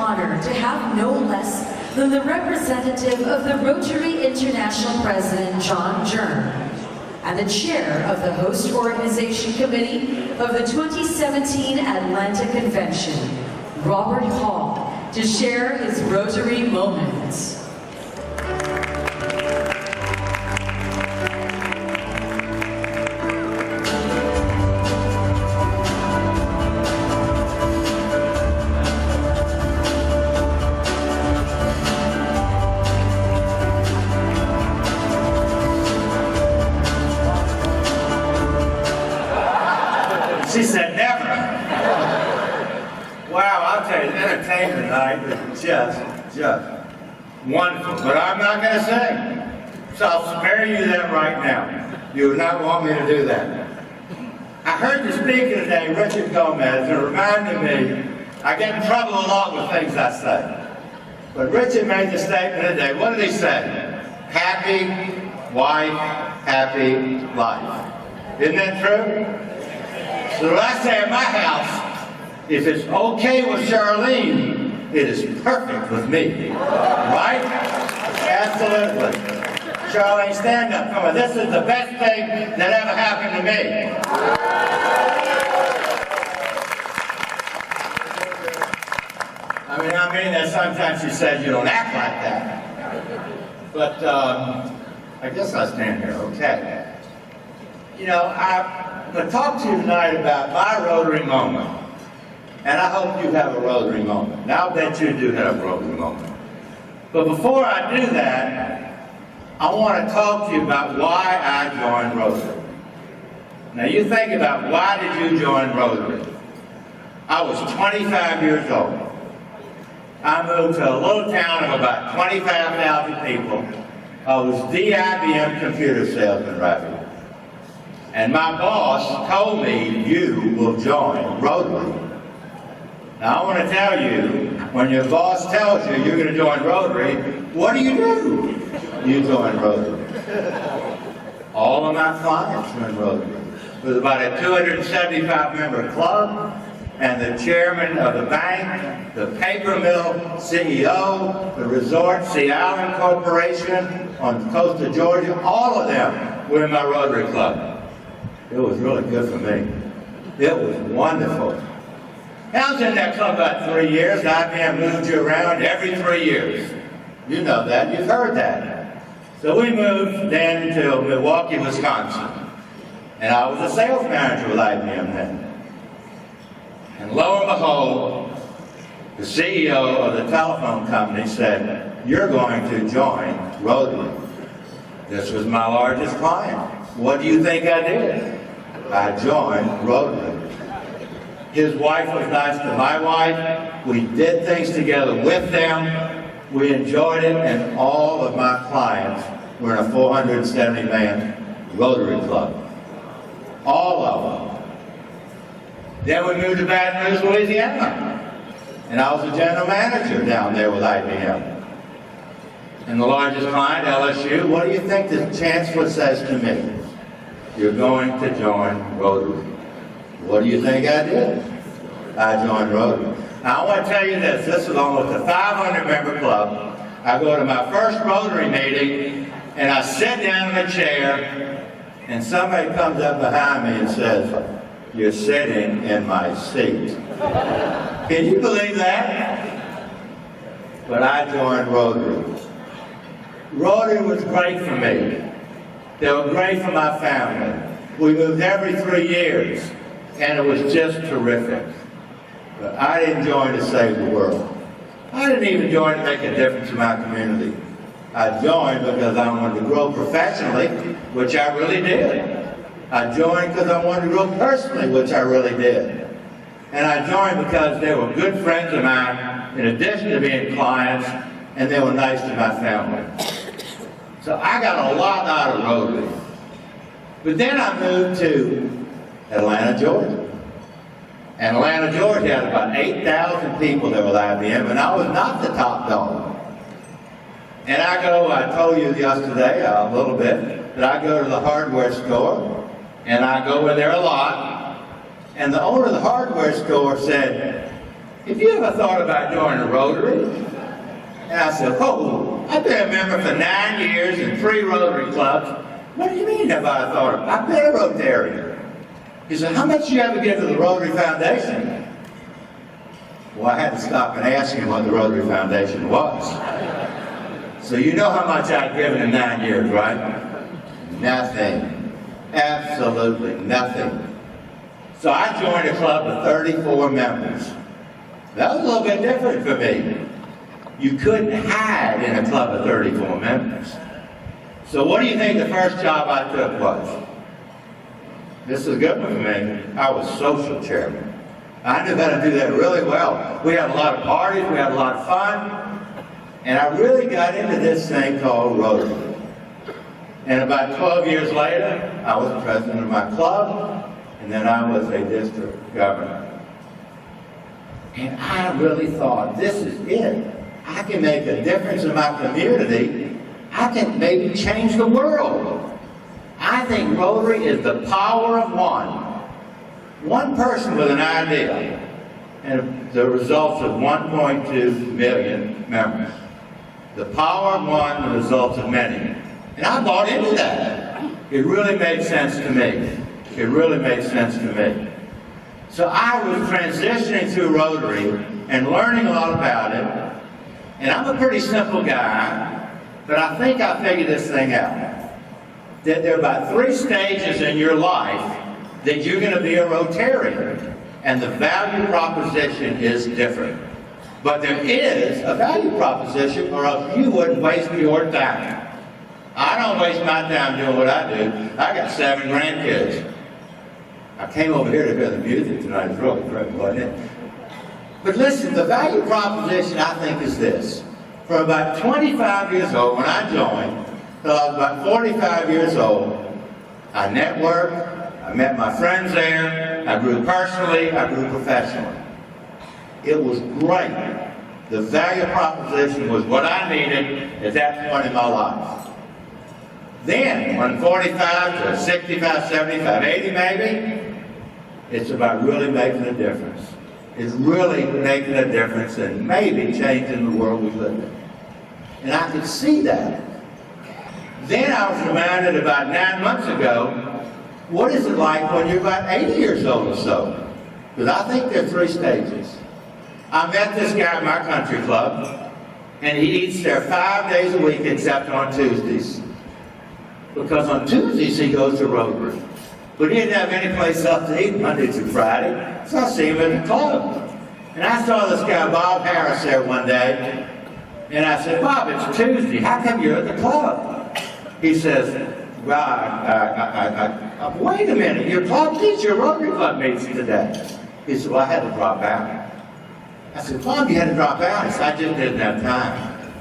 honor to have no less than the representative of the Rotary International President, John Jern, and the chair of the host organization committee of the 2017 Atlanta Convention, Robert Hall, to share his Rotary moments. She said never. Wow, I'll tell you, the entertainment tonight was just wonderful. But I'm not going to sing. So I'll spare you that right now. You would not want me to do that. I heard the speaker today, Richard Gomez, and it reminded me, I get in trouble a lot with things I say. But Richard made the statement today. What did he say? Happy wife, happy life. Isn't that true? So what I say at my house, if it's okay with Charlene, it is perfect with me. Right? Absolutely. Charlene, stand up. Come on. This is the best thing that ever happened to me. I mean that sometimes she says you don't act like that. But I guess I'll stand here, okay. You know, I'm going to talk to you tonight about my Rotary moment. And I hope you have a Rotary moment. Now, I'll bet you do have a Rotary moment. But before I do that, I want to talk to you about why I joined Rotary. Now, you think about why did you join Rotary? I was 25 years old. I moved to a little town of about 25,000 people. I was the IBM computer salesman right here. And my boss told me, you will join Rotary. Now I want to tell you, when your boss tells you you're going to join Rotary, what do? You join Rotary. All of my clients joined Rotary. It was about a 275 member club, and the chairman of the bank, the paper mill CEO, the resort, Sea Island Corporation on the coast of Georgia, all of them were in my Rotary Club. It was really good for me. It was wonderful. I was in that club about 3 years. IBM moved you around every 3 years. You know that. You've heard that. So we moved then to Milwaukee, Wisconsin. And I was a sales manager with IBM then. And lo and behold, the CEO of the telephone company said, you're going to join Rotary. This was my largest client. What do you think I did? I joined Rotary. His wife was nice to my wife. We did things together with them. We enjoyed it, and all of my clients were in a 470-man Rotary Club. All of them. Then we moved to Baton Rouge, Louisiana. And I was a general manager down there with IBM. And the largest client, LSU, what do you think the chancellor says to me? You're going to join Rotary. What do you think I did? I joined Rotary. Now I want to tell you this. This is almost a 500-member club. I go to my first Rotary meeting, and I sit down in a chair, and somebody comes up behind me and says, you're sitting in my seat. Can you believe that? But I joined Rotary. Rotary was great for me. They were great for my family. We moved every 3 years, and it was just terrific. But I didn't join to save the world. I didn't even join to make a difference in my community. I joined because I wanted to grow professionally, which I really did. I joined because I wanted to grow personally, which I really did. And I joined because they were good friends of mine, in addition to being clients, and they were nice to my family. So I got a lot out of Rotary. But then I moved to Atlanta, Georgia. And Atlanta, Georgia had about 8,000 people there with IBM, and I was not the top dog. And I told you yesterday a little bit, that I go to the hardware store, and I go in there a lot, and the owner of the hardware store said, have you ever thought about joining a Rotary? And I said, oh, I've been a member for 9 years in 3 Rotary clubs. What do you mean have I thought of it? I've been a Rotarian. He said, how much do you ever give to the Rotary Foundation? Well, I had to stop and ask him what the Rotary Foundation was. So you know how much I'd given in 9 years, right? Nothing. Absolutely nothing. So I joined a club with 34 members. That was a little bit different for me. You couldn't hide in a club of 34 members. So what do you think the first job I took was? This is a good one for me. I was social chairman. I knew how to do that really well. We had a lot of parties, we had a lot of fun, and I really got into this thing called Rotary. And about 12 years later, I was president of my club, and then I was a district governor. And I really thought, this is it. I can make a difference in my community. I can maybe change the world. I think Rotary is the power of one. One person with an idea, and the results of 1.2 million members. The power of one, the results of many. And I bought into that. It really made sense to me. It really made sense to me. So I was transitioning through Rotary and learning a lot about it. And I'm a pretty simple guy, but I think I figured this thing out. That there are about 3 stages in your life that you're going to be a Rotarian, and the value proposition is different. But there is a value proposition, or else you wouldn't waste your time. I don't waste my time doing what I do. I got 7 grandkids. I came over here to hear the music tonight. It's really great, wasn't it? But listen, the value proposition, I think, is this. For about 25 years old, when I joined, till I was about 45 years old, I networked, I met my friends there, I grew personally, I grew professionally. It was great. The value proposition was what I needed at that point in my life. Then, when 45 to 65, 75, 80 maybe, it's about really making a difference. It's really making a difference and maybe changing the world we live in. And I could see that. Then I was reminded about 9 months ago, what is it like when you're about 80 years old or so? Because I think there are 3 stages. I met this guy at my country club, and he eats there 5 days a week except on Tuesdays. Because on Tuesdays he goes to Rotary. But he didn't have any place else to eat Monday through Friday, so I see him at the club. And I saw this guy, Bob Harris, there one day, and I said, Bob, it's Tuesday, how come you're at the club? He says, well, wait a minute, your Rotary Club meets today. He said, well, I had to drop out. I said, Bob, you had to drop out? He said, I just didn't have time.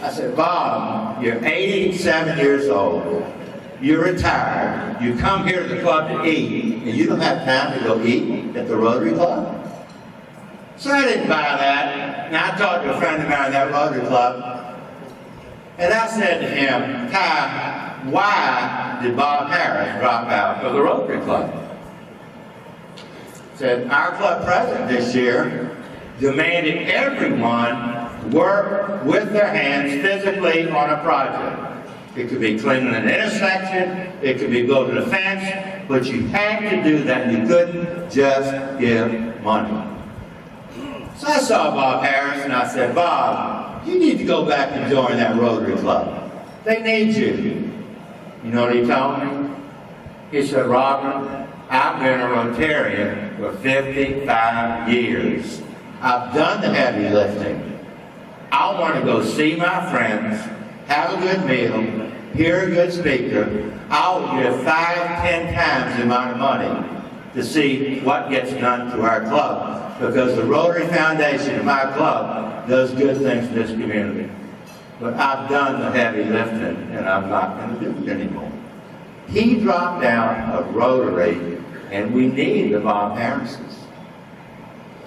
I said, Bob, you're 87 years old. You're retired. You come here to the club to eat, and you don't have time to go eat at the Rotary Club? So I didn't buy that. And I talked to a friend of mine at that Rotary Club, and I said to him, Kai, why did Bob Harris drop out of the Rotary Club? He said, our club president this year demanded everyone work with their hands physically on a project. It could be cleaning an intersection, it could be building a fence, but you had to do that. You couldn't just give money. So I saw Bob Harris and I said, Bob, you need to go back and join that Rotary Club. They need you. You know what he told me? He said, Robert, I've been a Rotarian for 55 years. I've done the heavy lifting. I want to go see my friends, have a good meal, hear a good speaker. I'll give 5, 10 times the amount of money to see what gets done to our club, because the Rotary Foundation in my club does good things in this community. But I've done the heavy lifting, and I'm not going to do it anymore. He dropped out of Rotary, and we need the Bob Harrises.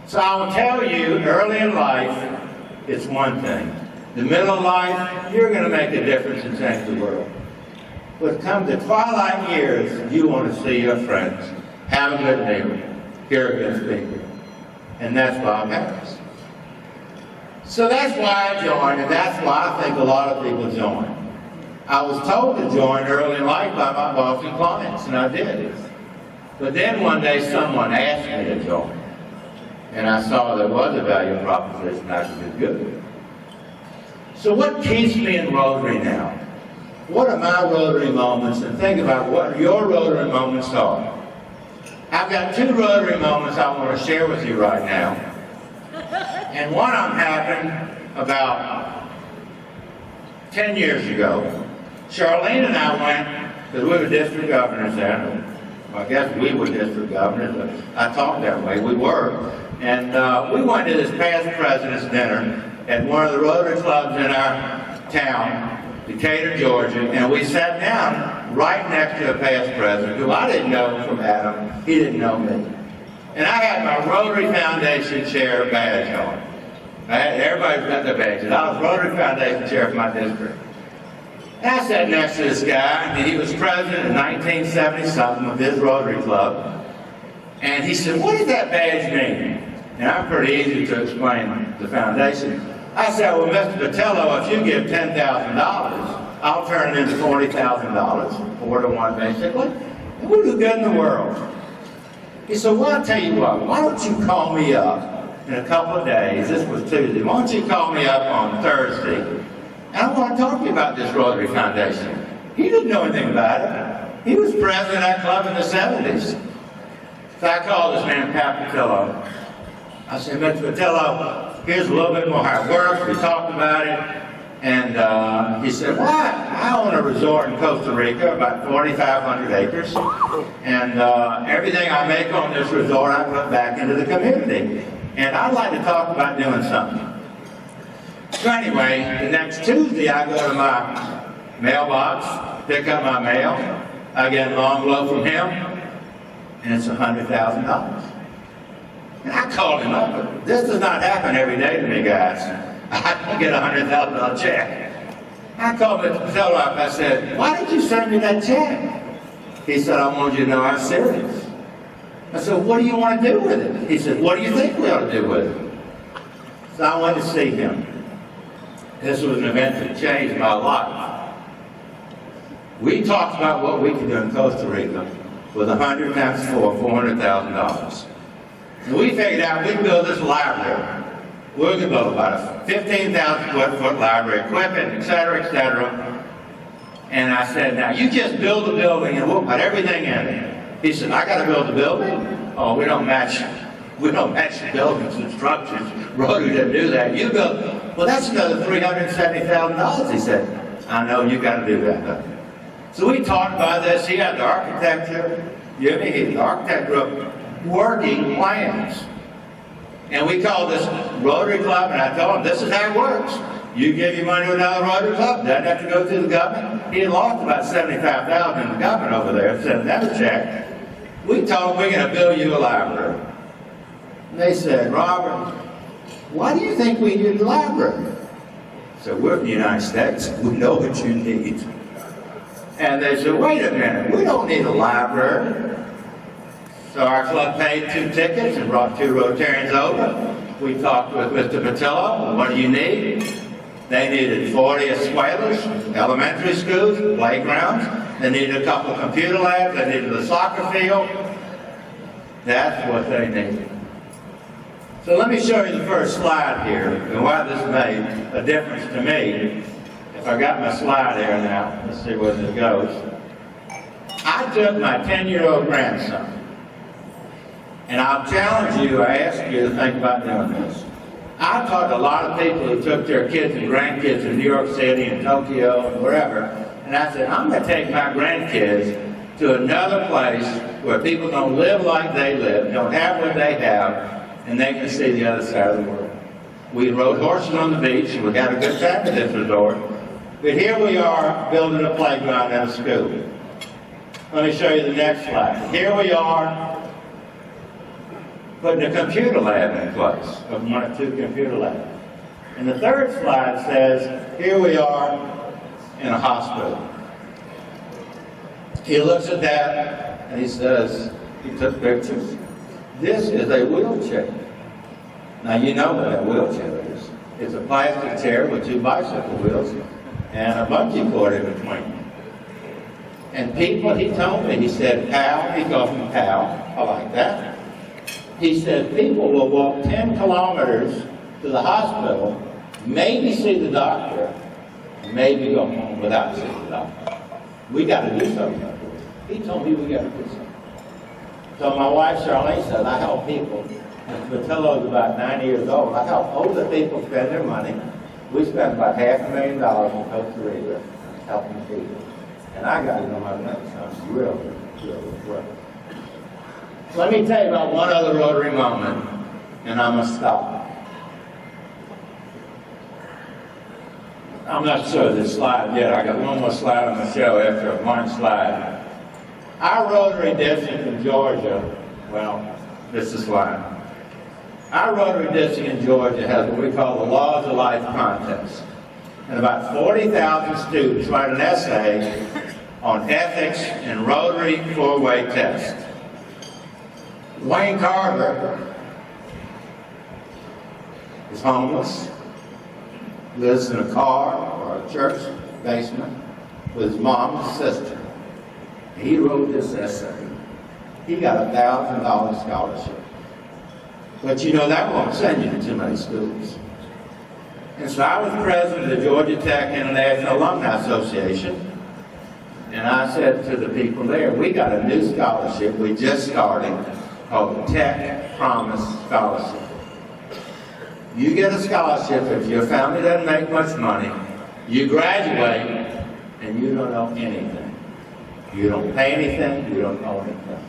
So I will tell you, early in life, it's one thing. The middle of life, you're going to make a difference and change the world. But come the twilight years, you want to see your friends, have a good meal, hear a good speaker. and that's Bob Harris. So that's why I joined, and that's why I think a lot of people join. I was told to join early in life by my boss and clients, and I did. But then one day someone asked me to join, and I saw there was a value proposition I could do good. So what keeps me in Rotary now? What are my Rotary moments? And think about what your Rotary moments are. I've got 2 Rotary moments I want to share with you right now. And one of them happened about 10 years ago. Charlene and I went, because we were district governors then. I guess we were district governors, but I talked that way, we were. And we went to this past president's dinner at one of the Rotary clubs in our town, Decatur, Georgia, and we sat down right next to a past president, who I didn't know from Adam, he didn't know me. And I had my Rotary Foundation chair badge on. Everybody's got their badges. I was Rotary Foundation chair of my district. And I sat next to this guy, and he was president in 1970-something of his Rotary Club. And he said, "What does that badge mean?" And I'm pretty easy to explain the foundation. I said, "Well, Mr. Patello, if you give $10,000, I'll turn it into $40,000, 4 to 1 basically, and we'll do good in the world." He said, "Well, I'll tell you what, why don't you call me up in a couple of days," this was Tuesday, "why don't you call me up on Thursday, and I want to talk to you about this Rotary Foundation." He didn't know anything about it. He was president of that club in the 70s. So I called this man, Pat Patello. I said, "Mr. Patello, here's a little bit more how it works." We talked about it. And he said, "Well, I own a resort in Costa Rica, about 4,500 acres. And everything I make on this resort, I put back into the community. And I'd like to talk about doing something." So anyway, the next Tuesday, I go to my mailbox, pick up my mail. I get an envelope from him, and it's $100,000. And I called him up, but this does not happen every day to me, guys. I don't get a $100,000 check. I called Mr. Patello up. I said, "Why did you send me that check?" He said, "I wanted you to know I'm serious." I said, "What do you want to do with it?" He said, "What do you think we ought to do with it?" So I went to see him. This was an event that changed my life. We talked about what we could do in Costa Rica with 100 times 4, $400,000. And we figured out we'd build this library. We could build about a 15,000 square foot library, equipment, et cetera, And I said, "Now you just build the building and we'll put everything in it." He said, "I got to build the building?" "Oh, we don't match the buildings and structures. Rotary didn't do that. You build." "Well, that's another $370,000. He said, "I know, you got to do that." So we talked about this. He had the architecture, the architect group working plans. And we called this Rotary Club, and I told him, "This is how it works. You give your money to another Rotary Club, doesn't have to go through the government." He had lost about $75,000 in the government over there, sent them a check. We told him, "We're going to build you a library." And they said, "Robert, why do you think we need a library?" So we're in the United States. We know what you need. And they said, "Wait a minute, we don't need a library." So our club paid 2 tickets and brought 2 Rotarians over. We talked with Mr. Patello. "What do you need?" They needed 40 escuelas, elementary schools, playgrounds. They needed a couple of computer labs. They needed a soccer field. That's what they needed. So let me show you the first slide here and why this made a difference to me. If I got my slide here now, let's see where this goes. I took my 10-year-old grandson. And I'll challenge you, I ask you to think about doing this. I talked to a lot of people who took their kids and grandkids in New York City and Tokyo and wherever, and I said, "I'm going to take my grandkids to another place where people don't live like they live, don't have what they have, and they can see the other side of the world." We rode horses on the beach, and we had a good time at this resort. But here we are building a playground at a school. Let me show you the next slide. Here we are putting a computer lab in place, of 1 or 2 computer labs. And the third slide says, here we are in a hospital. He looks at that and he says, he took pictures. "This is a wheelchair." Now you know what that wheelchair is. It's a plastic chair with 2 bicycle wheels and a bungee cord in between. And people, he told me, he said, pal, he called me pal, I like that. He said, people will walk 10 kilometers to the hospital, maybe see the doctor, maybe go home without seeing the doctor. We got to do something. He told me we got to do something. So my wife, Charlene, said, I help people. Matillo's about 90 years old. I help older people spend their money. We spent about $500,000 in Costa Rica helping people. And I got it on my notes. I'm really, really well. Let me tell you about one other Rotary moment, and I'm going to stop. I'm not sure this slide yet. I got one more slide on the show after one slide. Our Rotary district in Georgia, well, this is why. Our Rotary district in Georgia has what we call the Laws of Life contest. And about 40,000 students write an essay on ethics and Rotary 4-way test. Wayne Carver is homeless, lives in a car or a church basement with his mom and sister. He wrote this essay. He got a $1,000 scholarship. But you know, that won't send you to too many schools. And so I was president of the Georgia Tech International Alumni Association. And I said to the people there, we got a new scholarship we just started called the Tech Promise Scholarship. You get a scholarship if your family doesn't make much money, you graduate, and you don't know anything. You don't pay anything, you don't owe anything.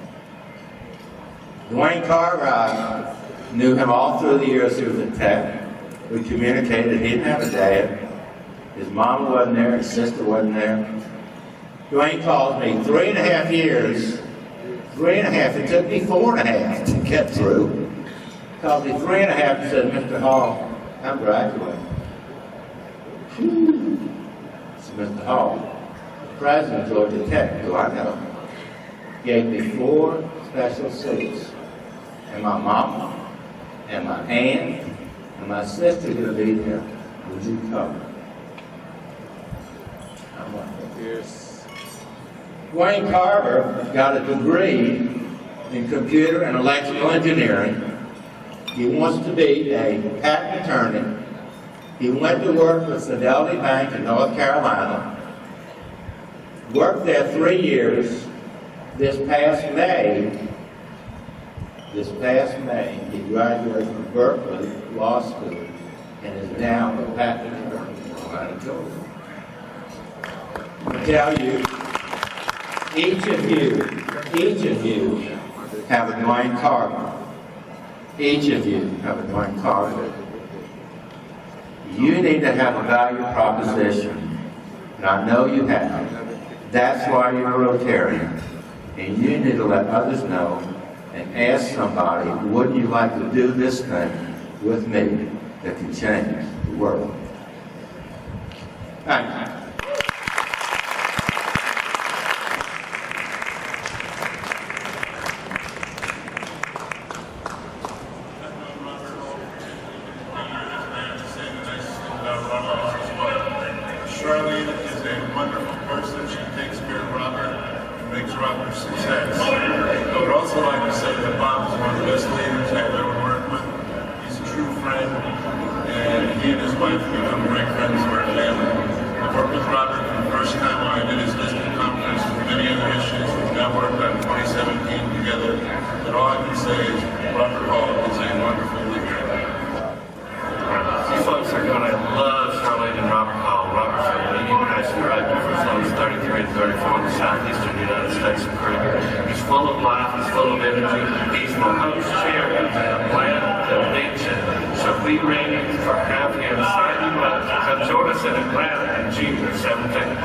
Dwayne Carver, I knew him all through the years he was at Tech. We communicated. He didn't have a dad. His mom wasn't there, his sister wasn't there. Dwayne called me 3.5 years. 3.5, it took me 4.5 to get through. Called me 3.5 and said, Mr. Hall, I'm graduating. I said, Mr. Hall, president of Georgia Tech, who I know, gave me 4 special seats. And my mom, and my aunt, and my sister going to be there. Would you come? I'm like, yes. Wayne Carver got a degree in computer and electrical engineering. He wants to be a patent attorney. He went to work with Fidelity Bank in North Carolina. Worked there 3 years. This past May, he graduated from Berkeley Law School and is now a patent attorney in Atlanta, Georgia. I tell you, each of you have a Dwayne Carver. Each of you have a Dwayne Carver. You need to have a value proposition, and I know you have. That's why you're a Rotarian. And you need to let others know and ask somebody, wouldn't you like to do this thing with me that can change the world? Thank you. Charlene is a wonderful person. She takes care of Robert and makes Robert a success. I would also like to say that Bob is one of the best leaders I've ever worked with. He's a true friend, and he and his wife have become great friends of our family. I've worked with Robert for the first time when I did his DISCON conference with many other issues. We've now worked on 2017 together. But all I can say is Robert Hall is a wonderful leader. You folks are going to love Charlene and Robert Hall. Robert's a medium passenger rifle for zones 33 and 34 in the southeastern United States of Caribbean. He's full of life, he's full of energy. He's the host chair of the Atlanta Convention. So be ready for have him sign you up to come join us in Atlanta on June 17th.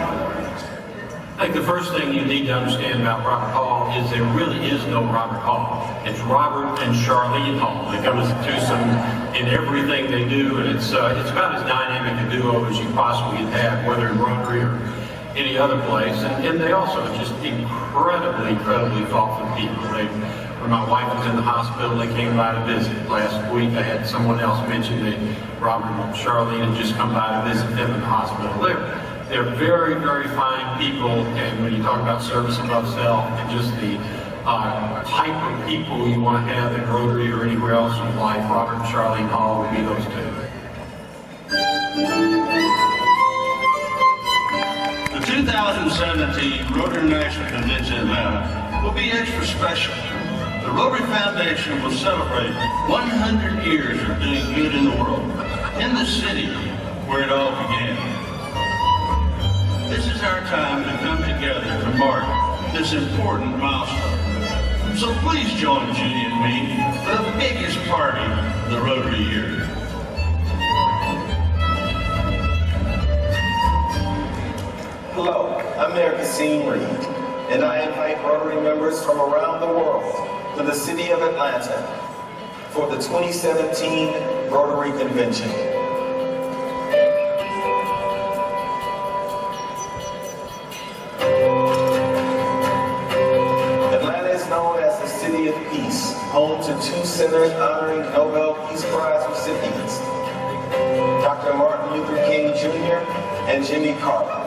I think the first thing you need to understand about Robert Hall is there really is no Robert Hall. It's Robert and Charlene Hall. They come as a twosome in everything they do, and it's about as dynamic a duo as you possibly can have, whether in Rotary or any other place. And they also are just incredibly thoughtful people. They when my wife was in the hospital, they came by to visit. Last week, I had someone else mention that Robert and Charlene had just come by to visit them in the hospital. They're very, very fine people, and when you talk about service above self and just the type of people you want to have in Rotary or anywhere else in life, Robert and Charlene Hall would be those two. The 2017 Rotary National Convention in Atlanta will be extra special. The Rotary Foundation will celebrate 100 years of doing good in the world, in the city where it all began. This is our time to come together to mark this important milestone. So please join Judy and me for the biggest party of the Rotary year. Hello, I'm Mayor Kasim Reed, and I invite Rotary members from around the world to the city of Atlanta for the 2017 Rotary Convention. Atlanta is known as the City of Peace, home to 2 centers honoring Nobel Peace Prize recipients, Dr. Martin Luther King Jr. and Jimmy Carter.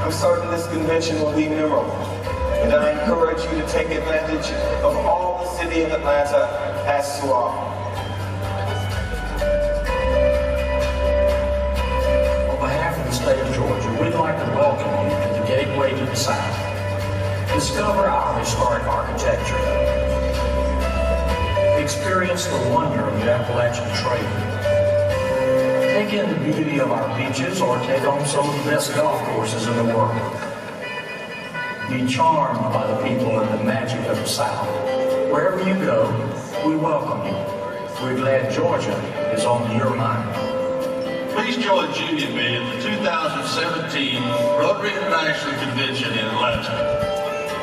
I'm certain this convention will be memorable, and I encourage you to take advantage of all the city of Atlanta has to offer. On behalf of the state of Georgia, we'd like to welcome you to the Gateway to the South. Discover our historic architecture. Experience the wonder of the Appalachian Trail. Take in the beauty of our beaches or take home some of the best golf courses in the world. Be charmed by the people and the magic of the South. Wherever you go, we welcome you. We're glad Georgia is on your mind. Please join Judy and me at the 2017 Rotary International Convention in Atlanta.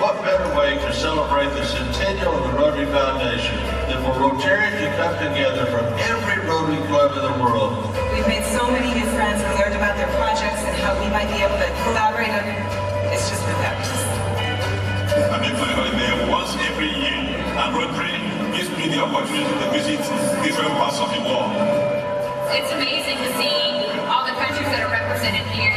What better way to celebrate the centennial of the Rotary Foundation than for Rotarians to come together from every Rotary club in the world. We've made so many new friends and learned about their projects and how we might be able to collaborate on it. It's just been fabulous. I'm actually there once every year, and Rotary gives me the opportunity to visit different parts of the world. It's amazing to see all the countries that are represented here.